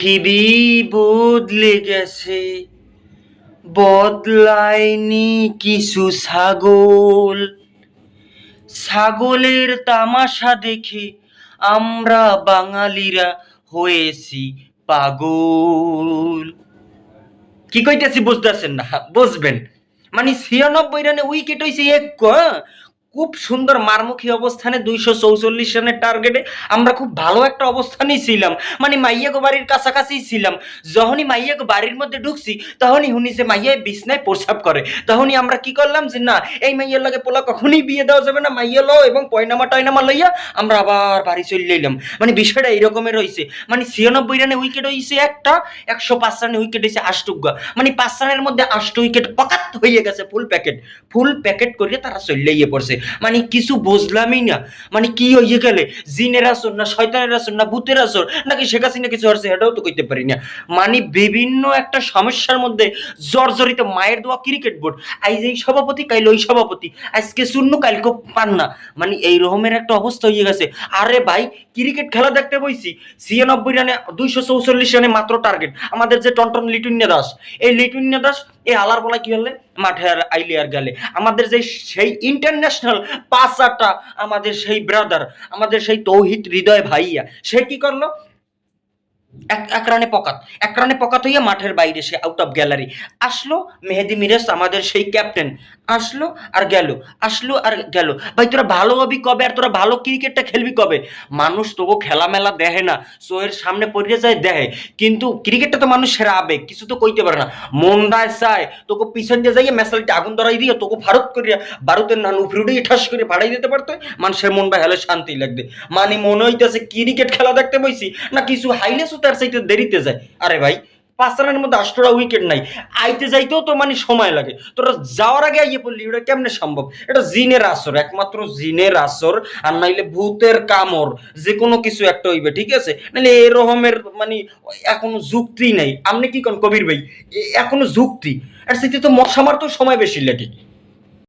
পৃথিবী বদলে গেছে, বদলায়নি কিছু ছাগল। ছাগলের তামাশা দেখে আমরা বাঙালিরা হয়েছি পাগল। কি কইতেছি বুঝতেছেন না? বুঝবেন। মানে ৯৬ রানে উইকেট হয়েছে এক, খুব সুন্দর মারমুখী অবস্থানে ২৪৪ রানের টার্গেটে আমরা খুব ভালো একটা অবস্থানেই ছিলাম। মানে মাইয়াগো বাড়ির কাছাকাছি ছিলাম। যখনই মাইয়াগো বাড়ির মধ্যে ঢুকছি তখনই শুনি যে মাইয়ায় বিছনায় প্রস্রাব করে। তখনই আমরা কি করলাম যে না, এই মাইয়ার লাগে পোলা কখনই বিয়ে দেওয়া যাবে না, মাইয়া লো এবং পয়নামা টয়নামা লইয়া আমরা আবার বাড়ি চলে এলাম। মানে বিষয়টা এইরকমের হয়েছে। মানে ৯৬ রানে উইকেট হয়েছে একটা, ১০৫ রানে উইকেট হয়েছে আষ্টুগা। মানে ৫ রানের মধ্যে ৮ উইকেট পকাত হয়ে গেছে, ফুল প্যাকেট করে তারা চলে পড়ছে। মানে কিছু বুঝলামই না। মানে কি হইয়ে গেলে, জিনের আসর না শয়তানের আসর না ভূতের আসর নাকি শেখ হাসিনা কিছু হচ্ছে, এটাও তো কইতে পারি না। মানে বিভিন্ন একটা সমস্যার মধ্যে জর্জরিত মায়ের দোয়া ক্রিকেট বোর্ড। আইজ এই সভাপতি, কাইল ওই সভাপতি, আজকে শূন্য কালকে পান না। মানে এই রকমের একটা অবস্থা হয়ে গেছে। আরে ভাই, ক্রিকেট খেলা দেখতে বইছি, ৯৬ রানে ২৪৪ রানে মাত্র টার্গেট। আমাদের যে টনটন লিটুন্যা দাস, এই লিটুন্যা দাস এই আলার বলা কি হলে মাঠে আর আইলে আর গেলে। আমাদের যে সেই ইন্টারন্যাশনাল পাঁচাটা, আমাদের সেই ব্রাদার, আমাদের সেই তৌহিদ হৃদয় ভাইয়া, সে কি করলো, এক রানে পকাত হইয়া মাঠের বাইরে, সে আউট অফ গ্যালারি আসলো। মেহেদি মিরাজ আমাদের সেই ক্যাপ্টেন আসলো আর গেল, আসলো আর গেল। ভাই তোরা ভালো হবি কবে, আর তোরা ভালো ক্রিকেটটা খেলবি কবে? মানুষ তবু খেলা মেলা দেখে না, শোয়ের সামনে পড়ে যায় দেখে, কিন্তু ক্রিকেটটা তো মানুষের আবেগ, কিছু তো কইতে পারে না। মনটায় চায় তোকে পিছন দিয়ে যাইয়ে মেসালটি আগুন ধরাই দিয়ে তোকে ভারত করিয়া ভারতের নান উপরে ঠাস করে ফাড়াই দিতে পারতো, মানুষের মনটা হেলে শান্তি লাগবে। মানে মনে হইতেছে ক্রিকেট খেলা দেখতে বইছি না কিছু হাইলেসও তার চাইতে দেরিতে যায়। আরে ভাই, ৫ রানের মধ্যে ৮টা উইকেট নাই, আইতে যাইতেও তো মানে সময় লাগে। তোরা যাওয়ার আগে আইয়ে পড়লি, এটা কেমনে সম্ভব? এটা জিনের আসর, একমাত্র জিনের আসর, আর নাইলে ভূতের কামড়, যে কোনো কিছু একটা হইবে, ঠিক আছে? নাহলে এরকমের মানে এখনো যুক্তি নাই। আপনি কি কোন কবির ভাই, এখনো যুক্তি, আর সেটা তো মশা মারতেও সময় বেশি লাগে।